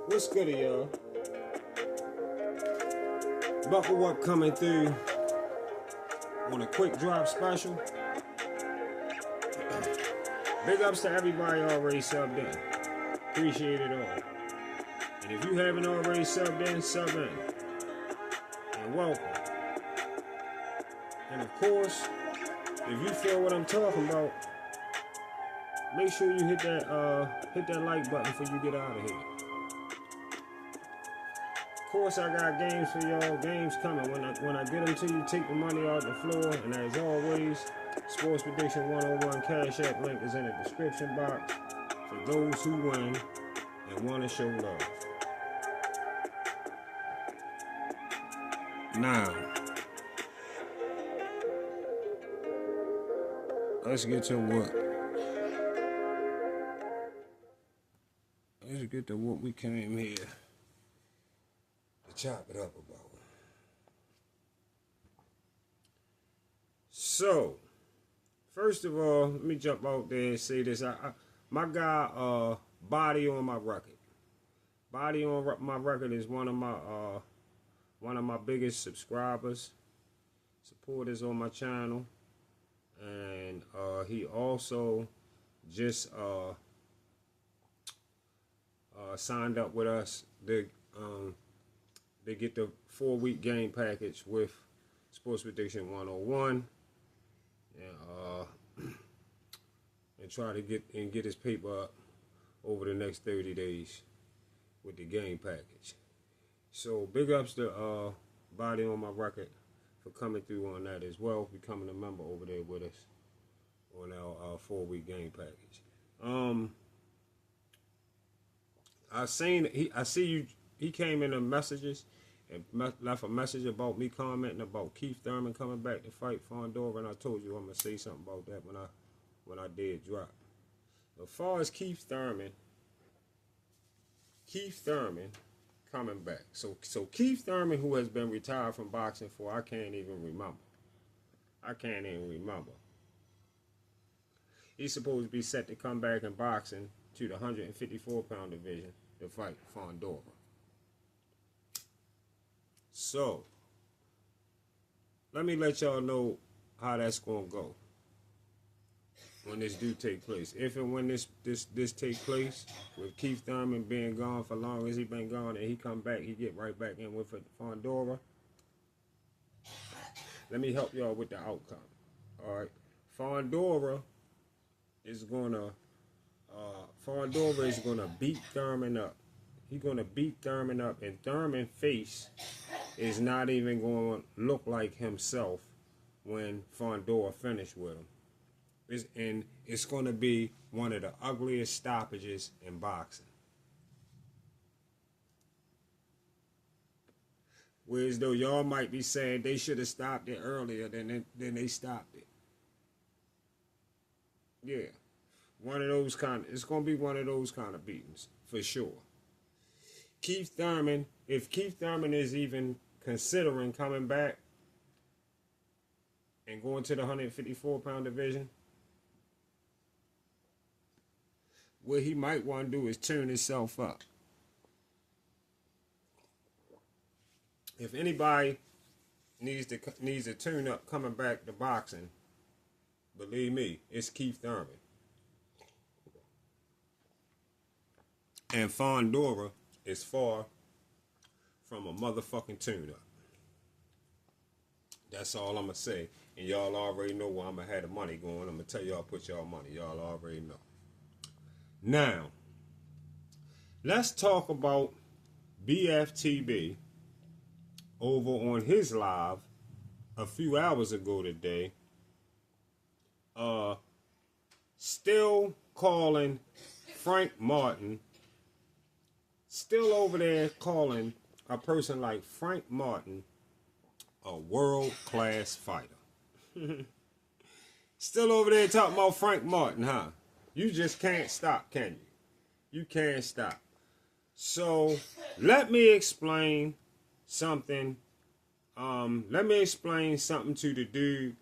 What's good, y'all? Buckle up, coming through on a quick drop special. Big ups to everybody already subbed in. Appreciate it all. And if you haven't already subbed in, sub in. And welcome. And of course, if you feel what I'm talking about, make sure you hit that like button before you get out of here. Of course, I got games for y'all. Games coming. When I get them to you, take the money off the floor. And as always, Sports Prediction 101 Cash App link is in the description box for those who win and want to show love. Now, let's get to what we came here to chop it up about. So, first of all, let me jump out there and say this. My guy, Body on My Record. Body on My Record is one of my biggest subscribers, supporters on my channel, and he also just signed up with us. They get the 4-week game package with Sports Prediction 101, and try to get his paper up over the next 30 days with the game package. So big ups to Body on My Record for coming through on that as well, becoming a member over there with us on our 4-week game package. I see you. He came in the messages and left a message about me commenting about Kieth Thurman coming back to fight Fondura, and I told you I'm gonna say something about that when I did drop. As far as Kieth Thurman coming back. So Kieth Thurman, who has been retired from boxing for I can't even remember. He's supposed to be set to come back in boxing to the 154-pound division to fight Fondura. So, let me let y'all know how that's going to go when this do take place. If and when this take place, with Kieth Thurman being gone for long as he been gone, and he come back, he get right back in with Fondura. Let me help y'all with the outcome. All right, Fondura is gonna beat Thurman up. He's gonna beat Thurman up, and Thurman's face is not even going to look like himself when Fondura finished with him. It's going to be one of the ugliest stoppages in boxing. Whereas though y'all might be saying they should have stopped it earlier than they stopped it. Yeah. It's going to be one of those kind of beatings, for sure. Kieth Thurman, if Kieth Thurman is even considering coming back and going to the 154-pound division, what he might want to do is turn himself up. If anybody needs to tune up coming back to boxing, believe me, it's Kieth Thurman. And Fondura is far from a motherfucking tune-up. That's all I'm going to say. And y'all already know where I'm going to have the money going. I'm going to tell y'all put y'all money. Y'all already know. Now, let's talk about BFTB over on his live a few hours ago today. Still calling Frank Martin, still over there calling a person like Frank Martin a world-class fighter. Still over there talking about Frank Martin, huh? You just can't stop, can you? You can't stop. So, let me explain something. Let me explain something to the dude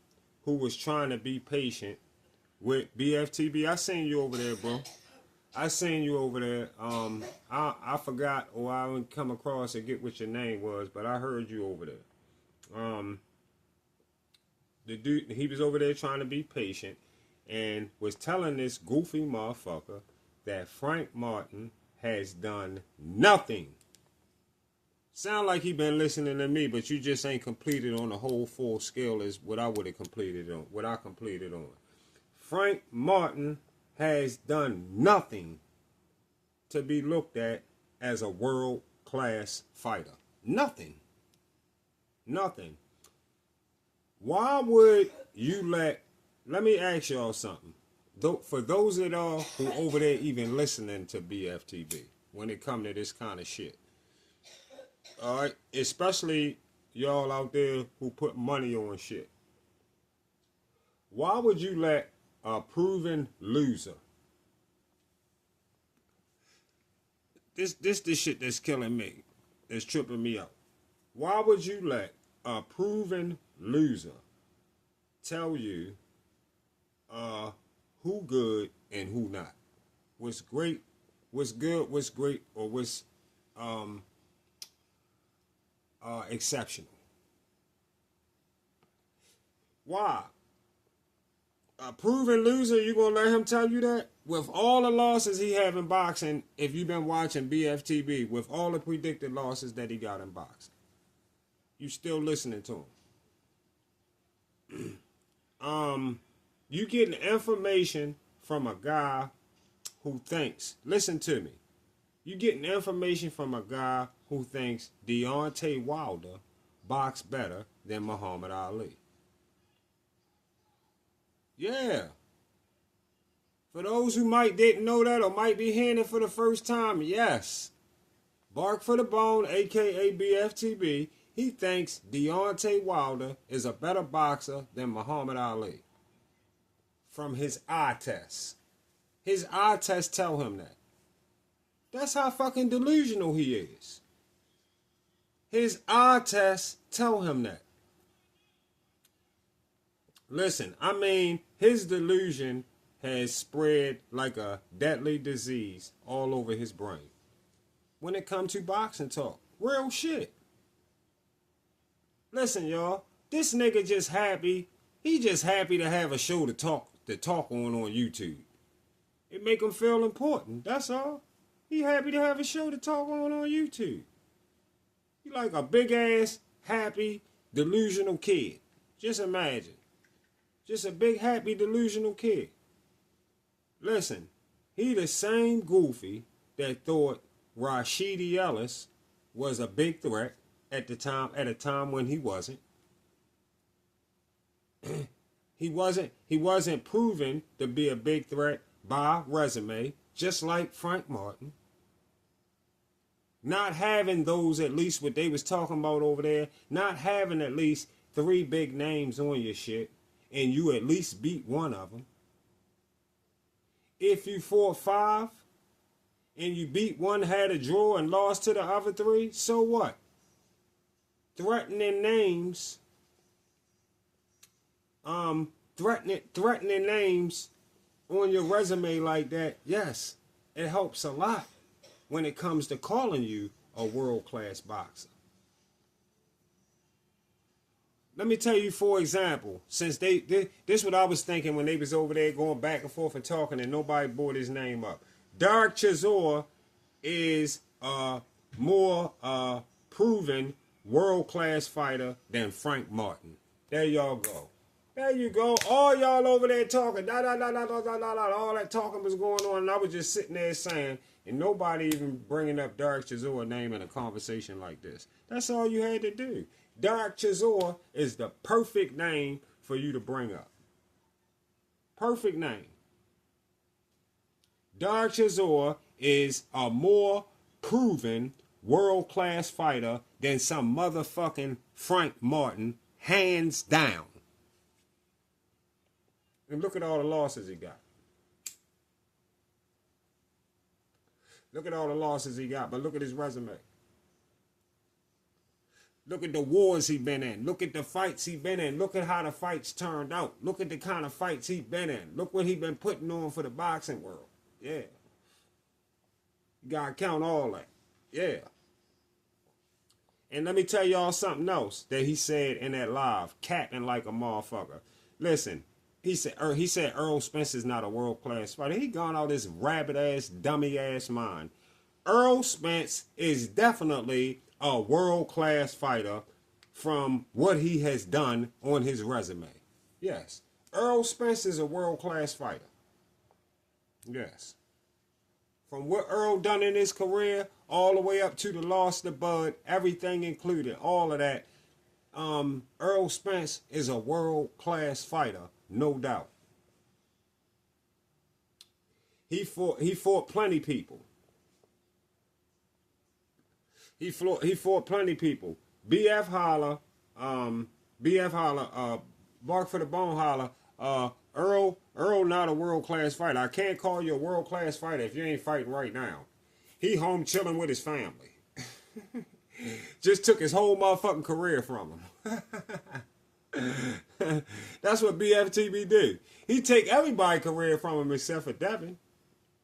who was trying to be patient with BFTB. I seen you over there, bro. I seen you over there. I forgot, or I didn't come across and get what your name was, but I heard you over there. The dude, he was over there trying to be patient, and was telling this goofy motherfucker that Frank Martin has done nothing. Sound like he been listening to me, but you just ain't completed on the whole full scale as what I would have completed on. What I completed on. Frank Martin has done nothing to be looked at as a world-class fighter. Nothing. Nothing. Why would you let me ask y'all something. For those of y'all who over there even listening to BFTB when it come to this kind of shit. All right, especially y'all out there who put money on shit. Why would you let a proven loser? This the shit that's killing me, that's tripping me out. Why would you let a proven loser tell you who good and who not? What's great, what's good, what's great, or what's exceptional? Why? A proven loser, you gonna let him tell you that? With all the losses he have in boxing, if you've been watching BFTB, with all the predicted losses that he got in boxing, you still listening to him. You getting information from a guy who thinks, listen to me, you getting information from a guy who thinks Deontay Wilder boxed better than Muhammad Ali. Yeah. For those who didn't know that or might be hearing it for the first time, yes. Bark for the Bone, a.k.a. BFTB, he thinks Deontay Wilder is a better boxer than Muhammad Ali. From his eye test. His eye test tell him that. That's how fucking delusional he is. His eye test tell him that. Listen, I mean, his delusion has spread like a deadly disease all over his brain. When it comes to boxing talk, real shit. Listen, y'all, this nigga just happy. He just happy to have a show to talk on YouTube. It make him feel important. That's all. He happy to have a show to talk on YouTube. He like a big ass, happy, delusional kid. Just imagine. Just a big, happy, delusional kid. Listen, he the same goofy that thought Rashidi Ellis was a big threat at a time when he wasn't. He wasn't proven to be a big threat by resume, just like Frank Martin. Not having those, at least what they was talking about over there, not having at least 3 big names on your shit, and you at least beat one of them. If you fought 5 and you beat one, had a draw, and lost to the other 3, so what? Threatening names, threatening names on your resume like that, yes, it helps a lot when it comes to calling you a world-class boxer. Let me tell you, for example, since this what I was thinking when they was over there going back and forth and talking and nobody brought his name up. Derek Chisora is a more proven world-class fighter than Frank Martin. There y'all go. There you go. All y'all over there talking, all that talking was going on, and I was just sitting there saying, and nobody even bringing up Derek Chisora's name in a conversation like this. That's all you had to do. Derek Chisora is the perfect name for you to bring up. Perfect name. Derek Chisora is a more proven world-class fighter than some motherfucking Frank Martin, hands down. And look at all the losses he got. Look at all the losses he got, but look at his resume. Look at the wars he been in. Look at the fights he been in. Look at how the fights turned out. Look at the kind of fights he been in. Look what he been putting on for the boxing world. Yeah. You gotta count all that. Yeah. And let me tell y'all something else that he said in that live, capping like a motherfucker. Listen, he said Earl Spence is not a world-class fighter. He gone all this rabbit-ass, dummy-ass mind. Earl Spence is definitely a world-class fighter from what he has done on his resume. Yes. Earl Spence is a world-class fighter. Yes. From what Earl done in his career, all the way up to the loss to Bud, everything included, all of that. Earl Spence is a world-class fighter, no doubt. He fought plenty people. He fought plenty people. BF Holler, Bark for the Bone Holler, Earl not a world-class fighter. I can't call you a world-class fighter if you ain't fighting right now. He home chilling with his family. Just took his whole motherfucking career from him. That's what BFTB did. He take everybody's career from him except for Devin.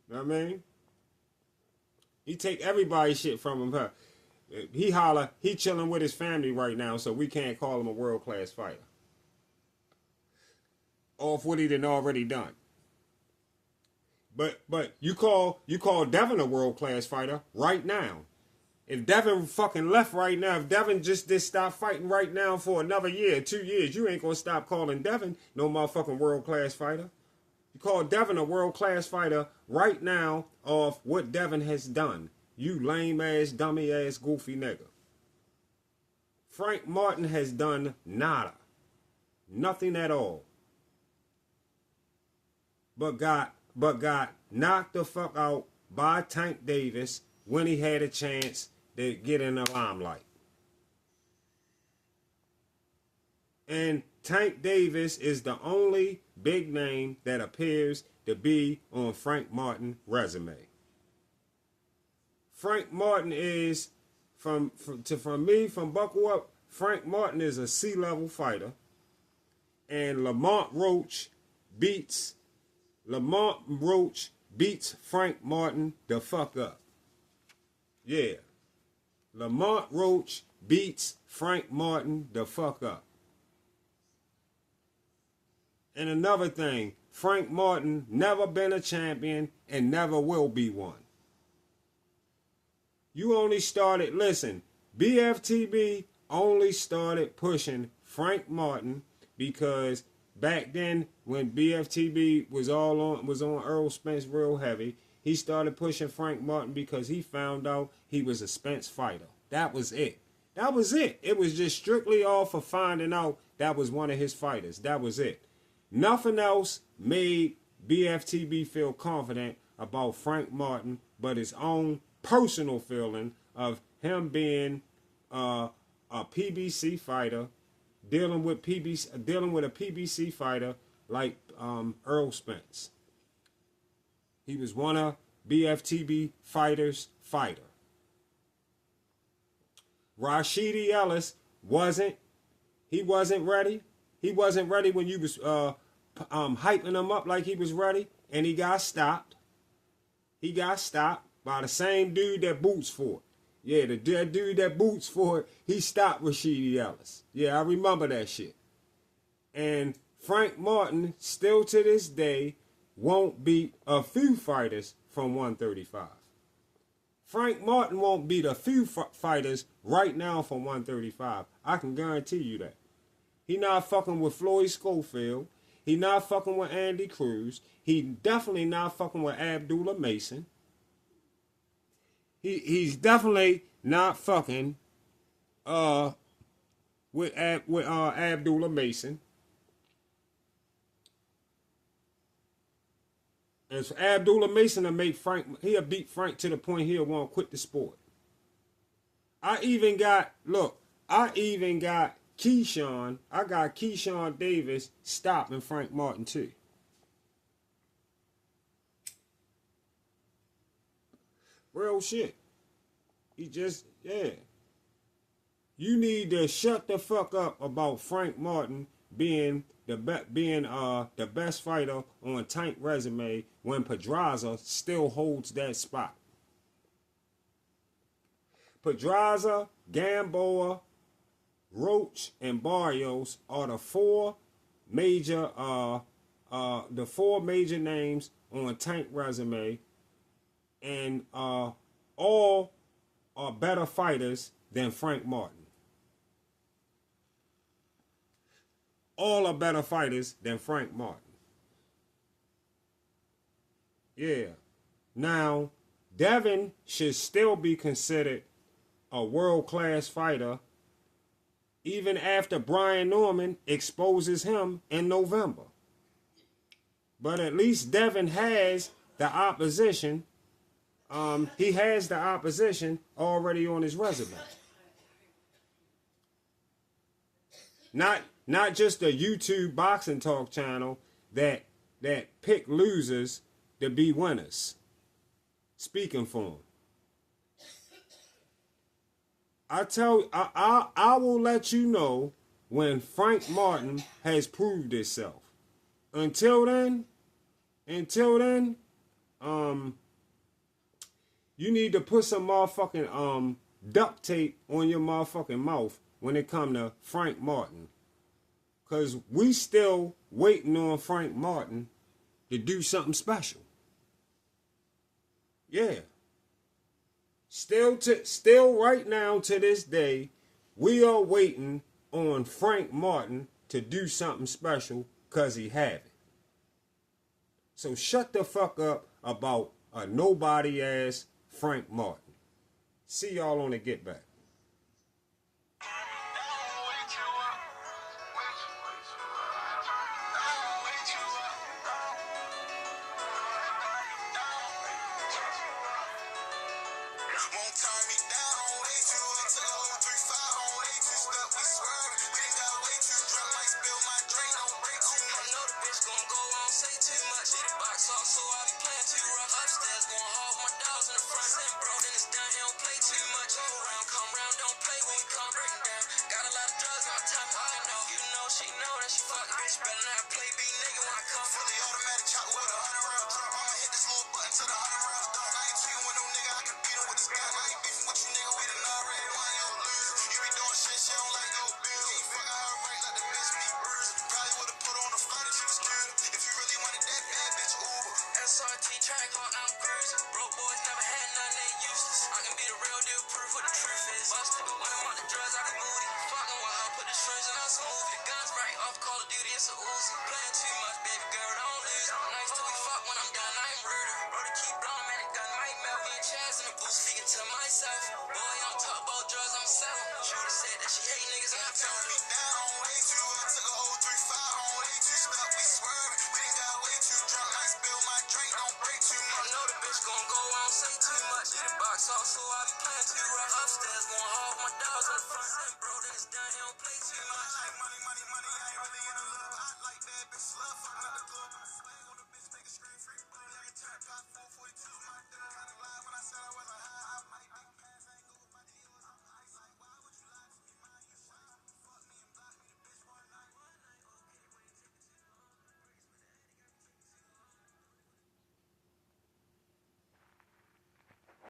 You know what I mean? He take everybody's shit from him. He holler, he chilling with his family right now, so we can't call him a world-class fighter. Off what he done already done. But you call Devin a world-class fighter right now. If Devin fucking left right now, if Devin just did stop fighting right now for another year, 2 years, you ain't gonna stop calling Devin no motherfucking world-class fighter. You call Devin a world-class fighter right now off what Devin has done. You lame-ass, dummy-ass, goofy nigga. Frank Martin has done nada. Nothing at all. But got knocked the fuck out by Tank Davis when he had a chance to get in the limelight. And Tank Davis is the only big name that appears to be on Frank Martin's resume. Frank Martin is, from me, from Buckle Up, Frank Martin is a C-level fighter. And Lamont Roach beats Frank Martin the fuck up. Yeah. Lamont Roach beats Frank Martin the fuck up. And another thing, Frank Martin never been a champion and never will be one. You only started, listen, BFTB only started pushing Frank Martin because back then when BFTB was on Earl Spence real heavy, he started pushing Frank Martin because he found out he was a Spence fighter. That was it. That was it. It was just strictly all for finding out that was one of his fighters. That was it. Nothing else made BFTB feel confident about Frank Martin but his own personal feeling of him being a PBC fighter, dealing with a PBC fighter like Earl Spence. He was one of BFTB fighters' fighter. Rashidi Ellis wasn't ready. He wasn't ready when you was hyping him up like he was ready, and he got stopped. He got stopped by the same dude that boots for it. Yeah, the dude that boots for it, he stopped Rashidi Ellis. Yeah, I remember that shit. And Frank Martin, still to this day, won't beat a few fighters from 135. Frank Martin won't beat a few fighters right now from 135. I can guarantee you that. He not fucking with Floyd Schofield. He not fucking with Andy Cruz. He definitely not fucking with Abdullah Mason. He's definitely not fucking with Abdullah Mason. And for Abdullah Mason to make Frank, he'll beat Frank to the point he'll want to quit the sport. I even got Keyshawn. I got Keyshawn Davis stopping Frank Martin too. Real shit. He just, yeah. You need to shut the fuck up about Frank Martin being the best fighter on Tank resume when Pedraza still holds that spot. Pedraza, Gamboa, Roach, and Barrios are the four major names on Tank resume, and all are better fighters than Frank Martin. All are better fighters than Frank Martin. Yeah. Now, Devin should still be considered a world-class fighter even after Brian Norman exposes him in November. But at least Devin has the opposition. He has the opposition already on his resume. Not just a YouTube boxing talk channel that pick losers to be winners. Speaking for him. I will let you know when Frank Martin has proved itself. Until then, you need to put some motherfucking duct tape on your motherfucking mouth when it come to Frank Martin. Cause we still waiting on Frank Martin to do something special. Yeah. Still right now to this day, we are waiting on Frank Martin to do something special cause he haven't. So shut the fuck up about a nobody ass Frank Martin. See y'all on the Get Back.